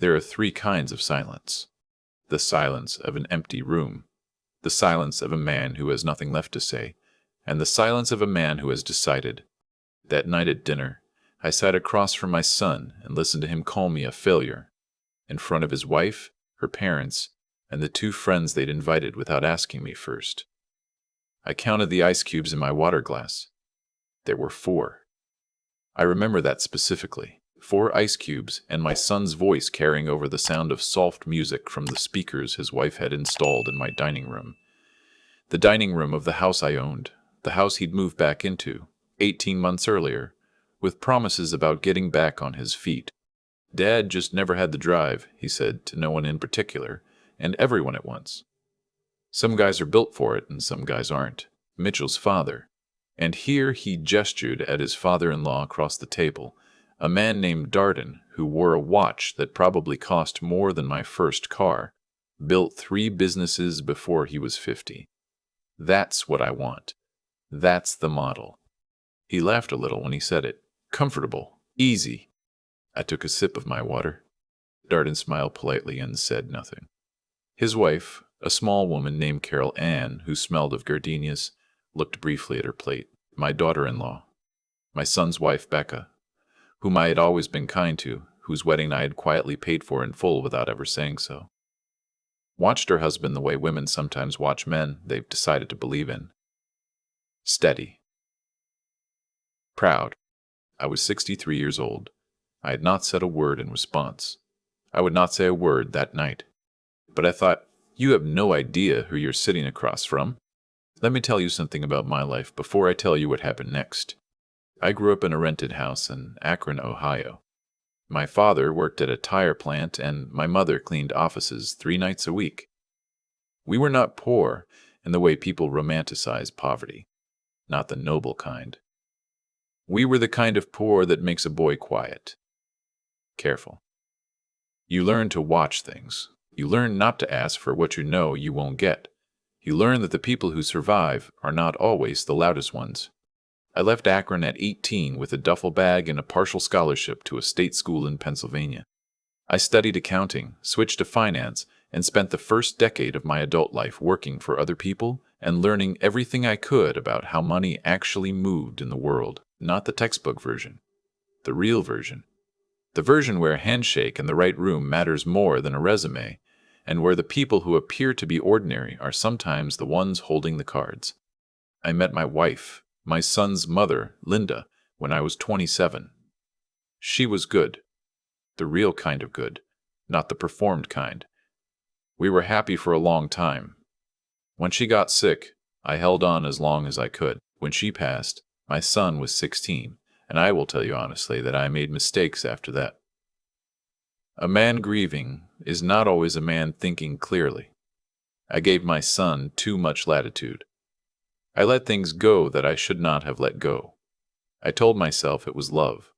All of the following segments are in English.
There are three kinds of silence: the silence of an empty room, the silence of a man who has nothing left to say, and the silence of a man who has decided. That night at dinner, I sat across from my son and listened to him call me a failure, in front of his wife, her parents, and the two friends they'd invited without asking me first. I counted the ice cubes in my water glass. There were 4. I remember that specifically. 4 ice cubes, and my son's voice carrying over the sound of soft music from the speakers his wife had installed in my dining room. The dining room of the house I owned, the house he'd moved back into, 18 months earlier, with promises about getting back on his feet. Dad just never had the drive, he said, to no one in particular, and everyone at once. Some guys are built for it, and some guys aren't. Mitchell's father. And here he gestured at his father-in-law across the table, a man named Darden, who wore a watch that probably cost more than my first car, built 3 businesses before he was 50. That's what I want. That's the model. He laughed a little when he said it. Comfortable. Easy. I took a sip of my water. Darden smiled politely and said nothing. His wife, a small woman named Carol Ann, who smelled of gardenias, looked briefly at her plate. My daughter-in-law. My son's wife, Becca, whom I had always been kind to, whose wedding I had quietly paid for in full without ever saying so. Watched her husband the way women sometimes watch men they've decided to believe in. Steady. Proud. I was 63 years old. I had not said a word in response. I would not say a word that night. But I thought, you have no idea who you're sitting across from. Let me tell you something about my life before I tell you what happened next. I grew up in a rented house in Akron, Ohio. My father worked at a tire plant, and my mother cleaned offices 3 nights a week. We were not poor in the way people romanticize poverty, not the noble kind. We were the kind of poor that makes a boy quiet, careful. You learn to watch things. You learn not to ask for what you know you won't get. You learn that the people who survive are not always the loudest ones. I left Akron at 18 with a duffel bag and a partial scholarship to a state school in Pennsylvania. I studied accounting, switched to finance, and spent the first decade of my adult life working for other people and learning everything I could about how money actually moved in the world. Not the textbook version, the real version. The version where a handshake in the right room matters more than a resume, and where the people who appear to be ordinary are sometimes the ones holding the cards. I met my wife, my son's mother, Linda, when I was 27. She was good. The real kind of good, not the performed kind. We were happy for a long time. When she got sick, I held on as long as I could. When she passed, my son was 16, and I will tell you honestly that I made mistakes after that. A man grieving is not always a man thinking clearly. I gave my son too much latitude. I let things go that I should not have let go. I told myself it was love.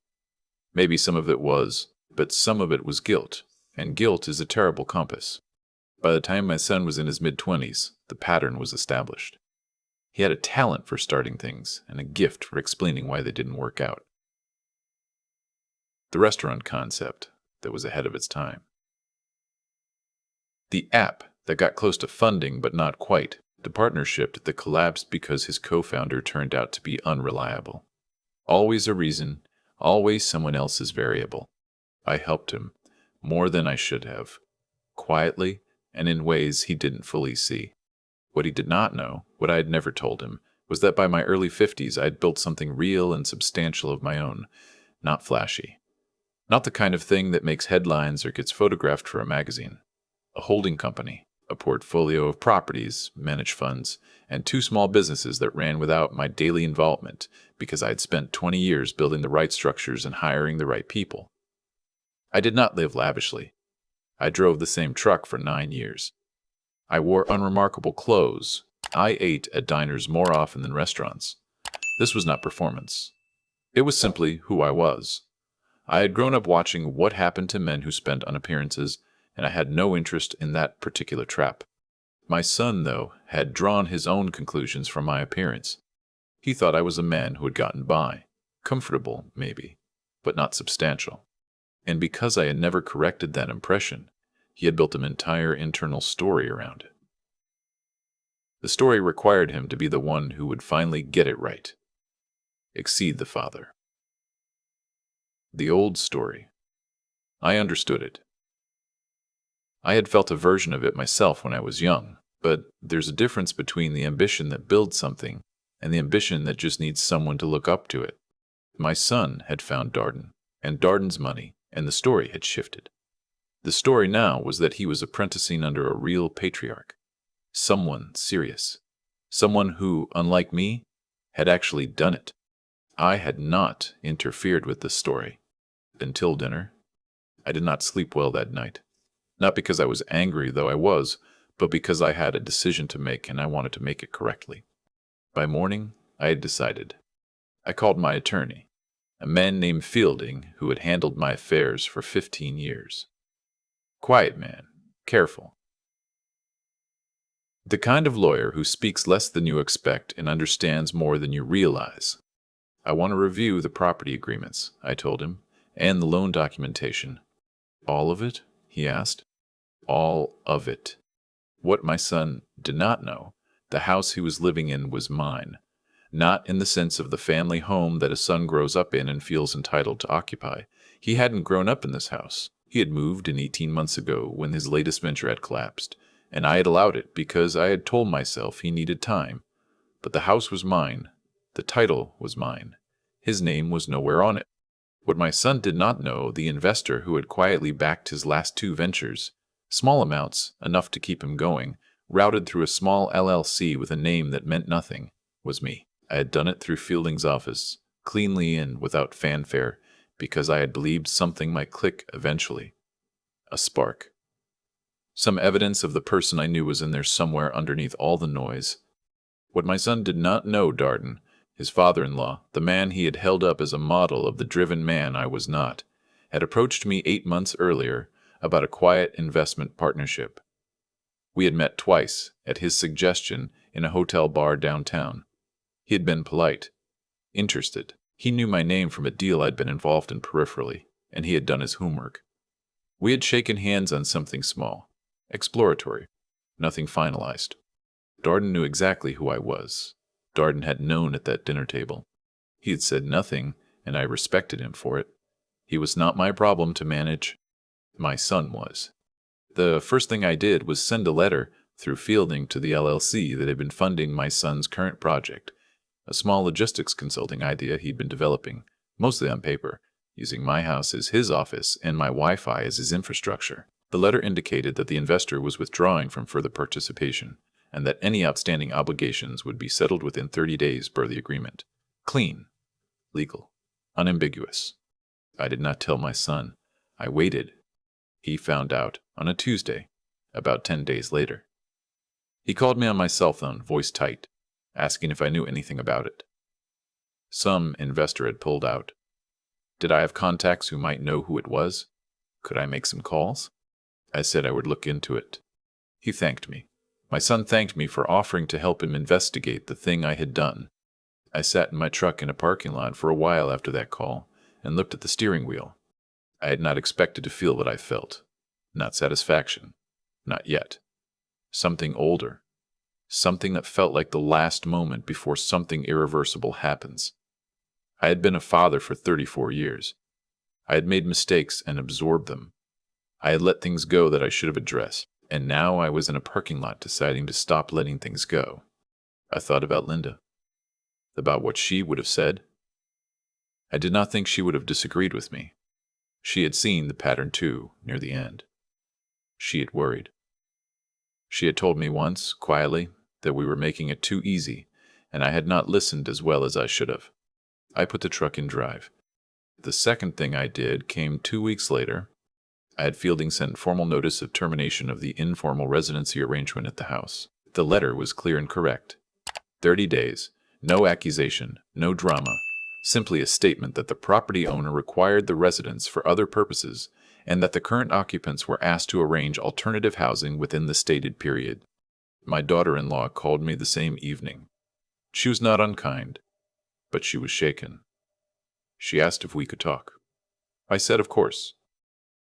Maybe some of it was, but some of it was guilt, and guilt is a terrible compass. By the time my son was in his mid-20s, the pattern was established. He had a talent for starting things and a gift for explaining why they didn't work out. The restaurant concept that was ahead of its time. The app that got close to funding but not quite. The partnership that collapsed because his co-founder turned out to be unreliable. Always a reason, always someone else's variable. I helped him, more than I should have, quietly and in ways he didn't fully see. What he did not know, what I had never told him, was that by my early 50s I had built something real and substantial of my own, not flashy. Not the kind of thing that makes headlines or gets photographed for a magazine. A holding company. A portfolio of properties, managed funds, and 2 small businesses that ran without my daily involvement because I had spent 20 years building the right structures and hiring the right people. I did not live lavishly. I drove the same truck for 9 years. I wore unremarkable clothes. I ate at diners more often than restaurants. This was not performance. It was simply who I was. I had grown up watching what happened to men who spent on appearances, and I had no interest in that particular trap. My son, though, had drawn his own conclusions from my appearance. He thought I was a man who had gotten by. Comfortable, maybe, but not substantial. And because I had never corrected that impression, he had built an entire internal story around it. The story required him to be the one who would finally get it right, exceed the father. The old story. I understood it. I had felt a version of it myself when I was young, but there's a difference between the ambition that builds something and the ambition that just needs someone to look up to it. My son had found Darden, and Darden's money, and the story had shifted. The story now was that he was apprenticing under a real patriarch, someone serious, someone who, unlike me, had actually done it. I had not interfered with the story. Until dinner, I did not sleep well that night. Not because I was angry, though I was, but because I had a decision to make and I wanted to make it correctly. By morning, I had decided. I called my attorney, a man named Fielding who had handled my affairs for 15 years. Quiet man, careful. The kind of lawyer who speaks less than you expect and understands more than you realize. I want to review the property agreements, I told him, and the loan documentation. All of it? He asked. All of it. What my son did not know, the house he was living in was mine. Not in the sense of the family home that a son grows up in and feels entitled to occupy. He hadn't grown up in this house. He had moved in 18 months ago when his latest venture had collapsed, and I had allowed it because I had told myself he needed time. But the house was mine. The title was mine. His name was nowhere on it. What my son did not know, the investor who had quietly backed his last 2 ventures, small amounts, enough to keep him going, routed through a small LLC with a name that meant nothing, was me. I had done it through Fielding's office, cleanly and without fanfare, because I had believed something might click eventually. A spark. Some evidence of the person I knew was in there somewhere underneath all the noise. What my son did not know, Darden, his father-in-law, the man he had held up as a model of the driven man I was not, had approached me 8 months earlier about a quiet investment partnership. We had met twice, at his suggestion, in a hotel bar downtown. He had been polite, interested. He knew my name from a deal I'd been involved in peripherally, and he had done his homework. We had shaken hands on something small, exploratory, nothing finalized. Darden knew exactly who I was. Darden had known at that dinner table. He had said nothing, and I respected him for it. He was not my problem to manage. My son was. The first thing I did was send a letter through Fielding to the LLC that had been funding my son's current project, a small logistics consulting idea he'd been developing, mostly on paper, using my house as his office and my Wi-Fi as his infrastructure. The letter indicated that the investor was withdrawing from further participation, and that any outstanding obligations would be settled within 30 days per the agreement. Clean, legal, unambiguous. I did not tell my son. I waited. He found out on a Tuesday, about 10 days later. He called me on my cell phone, voice tight, asking if I knew anything about it. Some investor had pulled out. Did I have contacts who might know who it was? Could I make some calls? I said I would look into it. He thanked me. My son thanked me for offering to help him investigate the thing I had done. I sat in my truck in a parking lot for a while after that call and looked at the steering wheel. I had not expected to feel what I felt. Not satisfaction. Not yet. Something older. Something that felt like the last moment before something irreversible happens. I had been a father for 34 years. I had made mistakes and absorbed them. I had let things go that I should have addressed, and now I was in a parking lot deciding to stop letting things go. I thought about Linda, about what she would have said. I did not think she would have disagreed with me. She had seen the pattern too, near the end. She had worried. She had told me once, quietly, that we were making it too easy, and I had not listened as well as I should have. I put the truck in drive. The second thing I did came 2 weeks later. I had Fielding sent formal notice of termination of the informal residency arrangement at the house. The letter was clear and correct. 30 days, no accusation, no drama, simply a statement that the property owner required the residence for other purposes and that the current occupants were asked to arrange alternative housing within the stated period. My daughter-in-law called me the same evening. She was not unkind, but she was shaken. She asked if we could talk. I said, of course.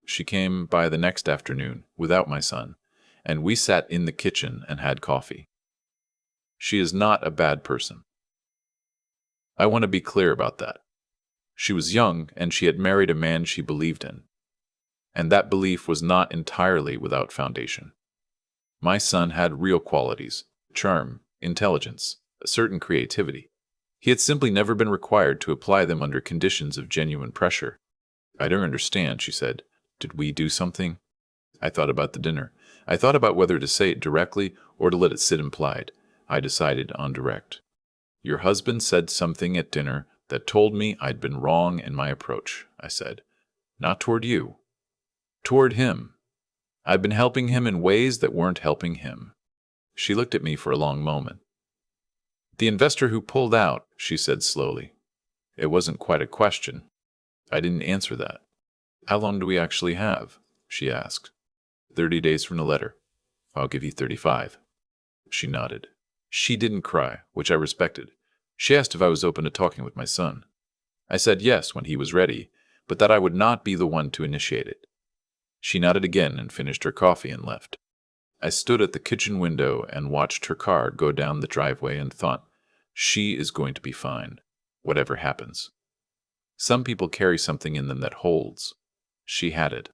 She came by the next afternoon without my son, and we sat in the kitchen and had coffee. She is not a bad person. I want to be clear about that. She was young, and she had married a man she believed in. And that belief was not entirely without foundation. My son had real qualities: charm, intelligence, a certain creativity. He had simply never been required to apply them under conditions of genuine pressure. I don't understand, she said. Did we do something? I thought about the dinner. I thought about whether to say it directly or to let it sit implied. I decided on direct. Your husband said something at dinner that told me I'd been wrong in my approach, I said. Not toward you. Toward him. I'd been helping him in ways that weren't helping him. She looked at me for a long moment. The investor who pulled out, she said slowly. It wasn't quite a question. I didn't answer that. How long do we actually have? She asked. 30 days from the letter. I'll give you 35. She nodded. She didn't cry, which I respected. She asked if I was open to talking with my son. I said yes when he was ready, but that I would not be the one to initiate it. She nodded again and finished her coffee and left. I stood at the kitchen window and watched her car go down the driveway and thought, she is going to be fine, whatever happens. Some people carry something in them that holds. She had it.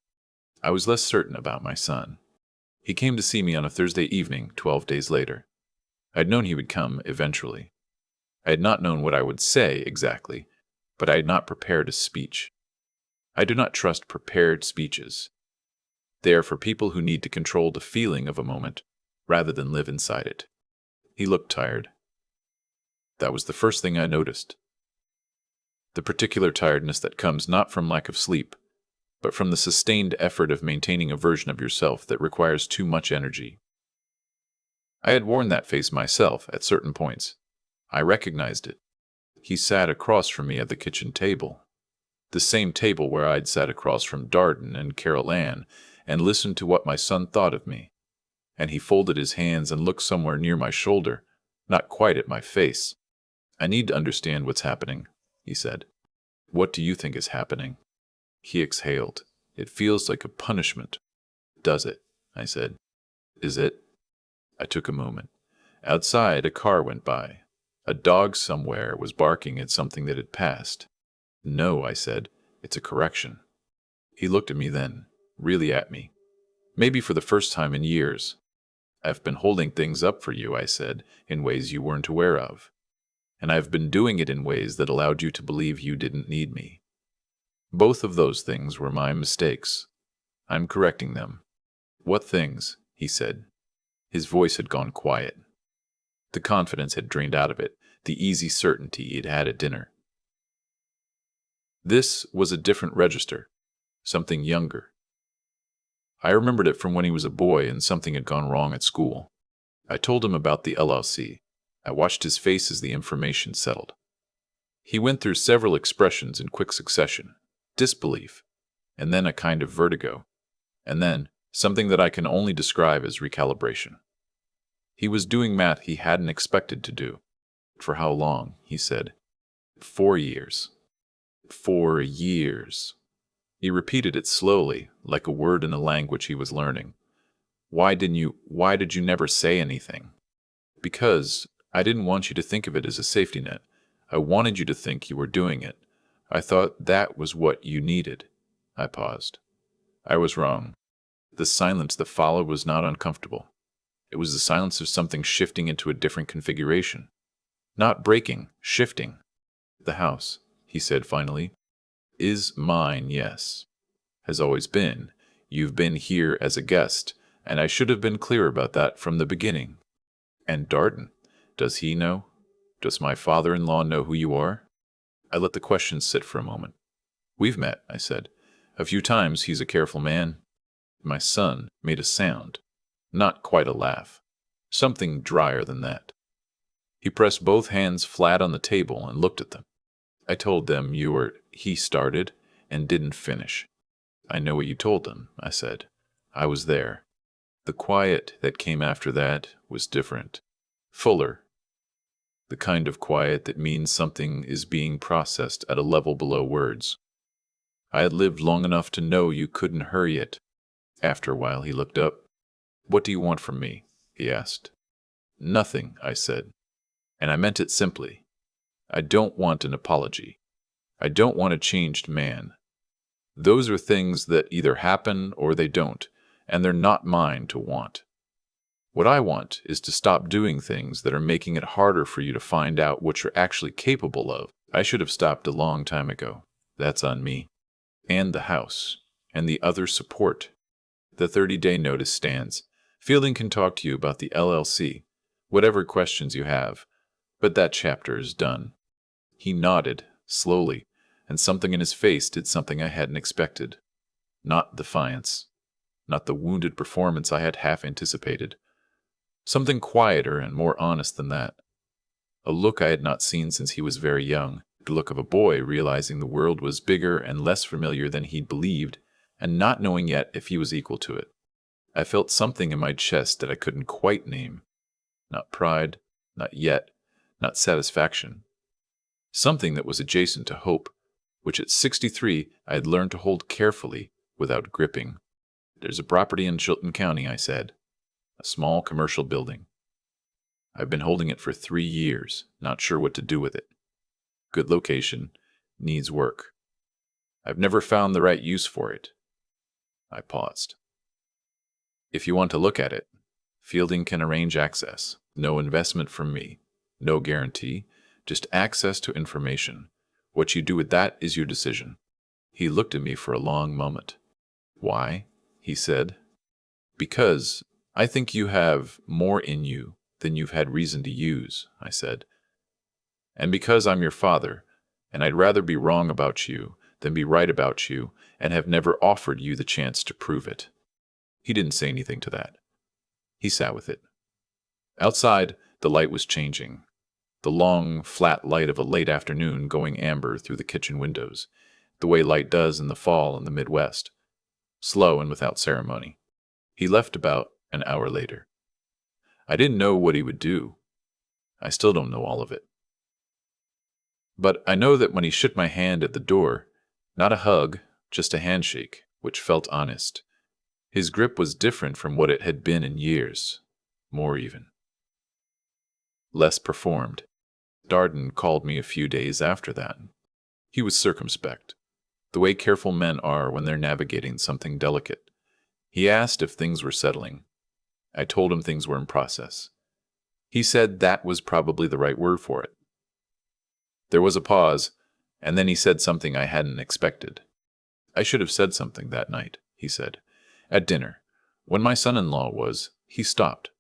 I was less certain about my son. He came to see me on a Thursday evening, 12 days later. I had known he would come eventually. I had not known what I would say exactly, but I had not prepared a speech. I do not trust prepared speeches. They are for people who need to control the feeling of a moment, rather than live inside it. He looked tired. That was the first thing I noticed. The particular tiredness that comes not from lack of sleep, but from the sustained effort of maintaining a version of yourself that requires too much energy. I had worn that face myself at certain points. I recognized it. He sat across from me at the kitchen table, the same table where I'd sat across from Darden and Carol Ann and listened to what my son thought of me. And he folded his hands and looked somewhere near my shoulder, not quite at my face. I need to understand what's happening, he said. What do you think is happening? He exhaled. It feels like a punishment. Does it? I said. Is it? I took a moment. Outside, a car went by. A dog somewhere was barking at something that had passed. No, I said. It's a correction. He looked at me then, really at me. Maybe for the first time in years. I've been holding things up for you, I said, in ways you weren't aware of. And I've been doing it in ways that allowed you to believe you didn't need me. Both of those things were my mistakes. I'm correcting them. What things? He said. His voice had gone quiet. The confidence had drained out of it, the easy certainty he'd had at dinner. This was a different register, something younger. I remembered it from when he was a boy and something had gone wrong at school. I told him about the LLC. I watched his face as the information settled. He went through several expressions in quick succession. Disbelief, and then a kind of vertigo, and then something that I can only describe as recalibration. He was doing math he hadn't expected to do. For how long? He said. 4 years. 4 years. He repeated it slowly, like a word in a language he was learning. Why did you never say anything? Because I didn't want you to think of it as a safety net. I wanted you to think you were doing it. I thought that was what you needed. I paused. I was wrong. The silence that followed was not uncomfortable. It was the silence of something shifting into a different configuration. Not breaking, shifting. The house, he said finally, is mine, yes. Has always been. You've been here as a guest, and I should have been clear about that from the beginning. And Darden, does he know? Does my father-in-law know who you are? I let the question sit for a moment. We've met, I said. A few times. He's a careful man. My son made a sound. Not quite a laugh. Something drier than that. He pressed both hands flat on the table and looked at them. I told them he started and didn't finish. I know what you told them, I said. I was there. The quiet that came after that was different. Fuller. The kind of quiet that means something is being processed at a level below words. I had lived long enough to know you couldn't hurry it. After a while, he looked up. What do you want from me? He asked. Nothing, I said, and I meant it simply. I don't want an apology. I don't want a changed man. Those are things that either happen or they don't, and they're not mine to want. What I want is to stop doing things that are making it harder for you to find out what you're actually capable of. I should have stopped a long time ago. That's on me. And the house. And the other support. The 30-day notice stands. Fielding can talk to you about the LLC, whatever questions you have, but that chapter is done. He nodded, slowly, and something in his face did something I hadn't expected. Not defiance. Not the wounded performance I had half anticipated. Something quieter and more honest than that. A look I had not seen since he was very young, the look of a boy realizing the world was bigger and less familiar than he'd believed, and not knowing yet if he was equal to it. I felt something in my chest that I couldn't quite name. Not pride, not yet, not satisfaction. Something that was adjacent to hope, which at 63 I had learned to hold carefully without gripping. There's a property in Chilton County, I said. A small commercial building. I've been holding it for 3 years, not sure what to do with it. Good location, needs work. I've never found the right use for it. I paused. If you want to look at it, Fielding can arrange access. No investment from me. No guarantee, just access to information. What you do with that is your decision. He looked at me for a long moment. Why? He said. Because I think you have more in you than you've had reason to use, I said. And because I'm your father, and I'd rather be wrong about you than be right about you, and have never offered you the chance to prove it. He didn't say anything to that. He sat with it. Outside, the light was changing. The long, flat light of a late afternoon going amber through the kitchen windows, the way light does in the fall in the Midwest. Slow and without ceremony. He left about an hour later. I didn't know what he would do. I still don't know all of it. But I know that when he shook my hand at the door, not a hug, just a handshake, which felt honest. His grip was different from what it had been in years. More even. Less performed. Darden called me a few days after that. He was circumspect, the way careful men are when they're navigating something delicate. He asked if things were settling. I told him things were in process. He said that was probably the right word for it. There was a pause, and then he said something I hadn't expected. I should have said something that night, he said. At dinner, when my son-in-law was, he stopped.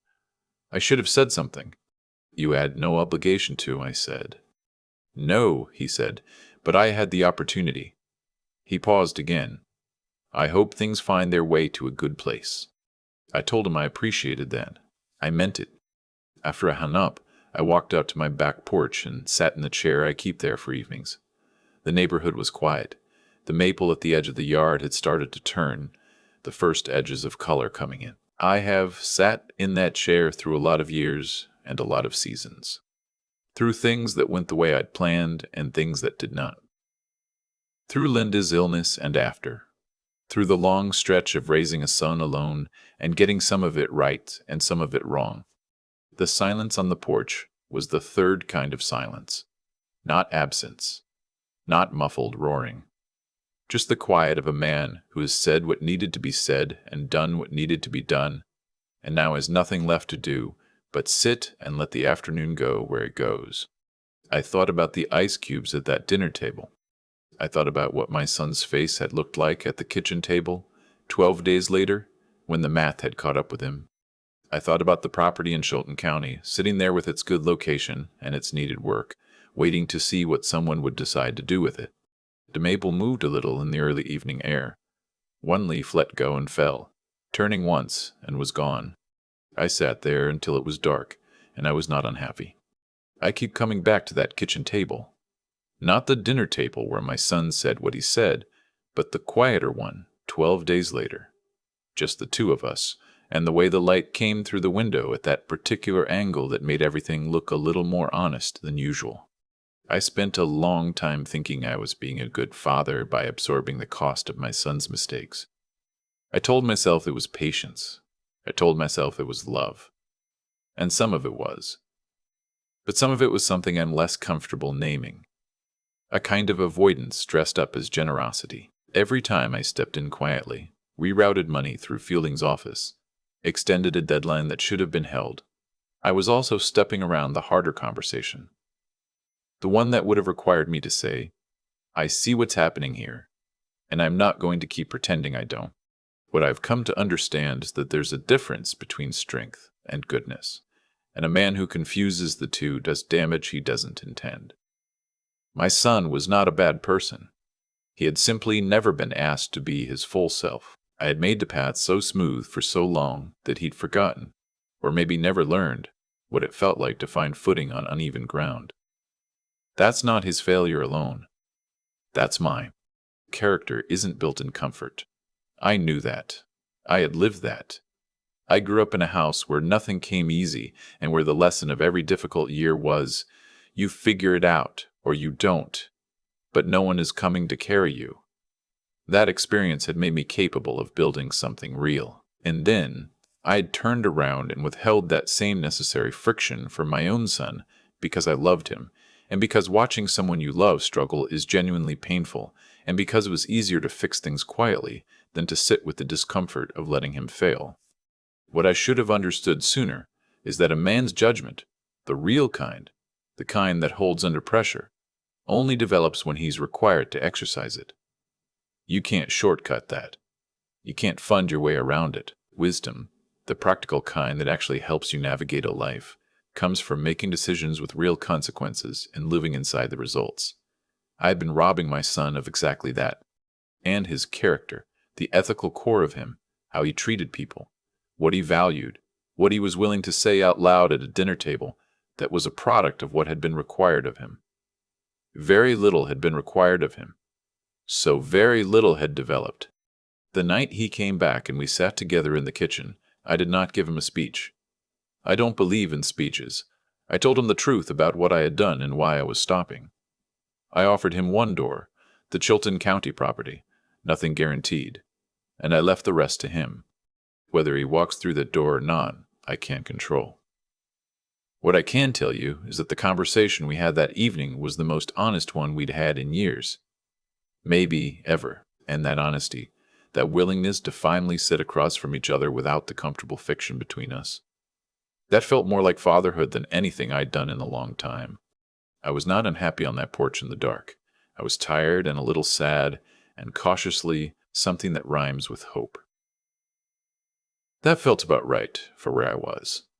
I should have said something. You had no obligation to, I said. No, he said, but I had the opportunity. He paused again. I hope things find their way to a good place. I told him I appreciated that. I meant it. After I hung up, I walked out to my back porch and sat in the chair I keep there for evenings. The neighborhood was quiet. The maple at the edge of the yard had started to turn, the first edges of color coming in. I have sat in that chair through a lot of years and a lot of seasons. Through things that went the way I'd planned and things that did not. Through Linda's illness and after. Through the long stretch of raising a son alone and getting some of it right and some of it wrong. The silence on the porch was the third kind of silence. Not absence. Not muffled roaring. Just the quiet of a man who has said what needed to be said and done what needed to be done, and now has nothing left to do but sit and let the afternoon go where it goes. I thought about the ice cubes at that dinner table. I thought about what my son's face had looked like at the kitchen table 12 days later, when the math had caught up with him. I thought about the property in Chilton County, sitting there with its good location and its needed work, waiting to see what someone would decide to do with it. The maple moved a little in the early evening air. One leaf let go and fell, turning once, and was gone. I sat there until it was dark, and I was not unhappy. I keep coming back to that kitchen table. Not the dinner table where my son said what he said, but the quieter one, 12 days later. Just the two of us, and the way the light came through the window at that particular angle that made everything look a little more honest than usual. I spent a long time thinking I was being a good father by absorbing the cost of my son's mistakes. I told myself it was patience. I told myself it was love. And some of it was. But some of it was something I'm less comfortable naming. A kind of avoidance dressed up as generosity. Every time I stepped in quietly, rerouted money through Fielding's office, extended a deadline that should have been held, I was also stepping around the harder conversation. The one that would have required me to say, I see what's happening here, and I'm not going to keep pretending I don't. What I've come to understand is that there's a difference between strength and goodness, and a man who confuses the two does damage he doesn't intend. My son was not a bad person. He had simply never been asked to be his full self. I had made the path so smooth for so long that he'd forgotten, or maybe never learned, what it felt like to find footing on uneven ground. That's not his failure alone. That's mine. Character isn't built in comfort. I knew that. I had lived that. I grew up in a house where nothing came easy and where the lesson of every difficult year was, you figure it out or you don't, but no one is coming to carry you. That experience had made me capable of building something real. And then I had turned around and withheld that same necessary friction from my own son because I loved him, and because watching someone you love struggle is genuinely painful, and because it was easier to fix things quietly than to sit with the discomfort of letting him fail. What I should have understood sooner is that a man's judgment, the real kind, the kind that holds under pressure, only develops when he's required to exercise it. You can't shortcut that. You can't fund your way around it. Wisdom, the practical kind that actually helps you navigate a life, comes from making decisions with real consequences and living inside the results. I had been robbing my son of exactly that, and his character, the ethical core of him, how he treated people, what he valued, what he was willing to say out loud at a dinner table that was a product of what had been required of him. Very little had been required of him. So very little had developed. The night he came back and we sat together in the kitchen, I did not give him a speech. I don't believe in speeches. I told him the truth about what I had done and why I was stopping. I offered him one door, the Chilton County property, nothing guaranteed, and I left the rest to him. Whether he walks through that door or not, I can't control. What I can tell you is that the conversation we had that evening was the most honest one we'd had in years. Maybe ever, and that honesty, that willingness to finally sit across from each other without the comfortable fiction between us. That felt more like fatherhood than anything I'd done in a long time. I was not unhappy on that porch in the dark. I was tired and a little sad, and cautiously something that rhymes with hope. That felt about right for where I was.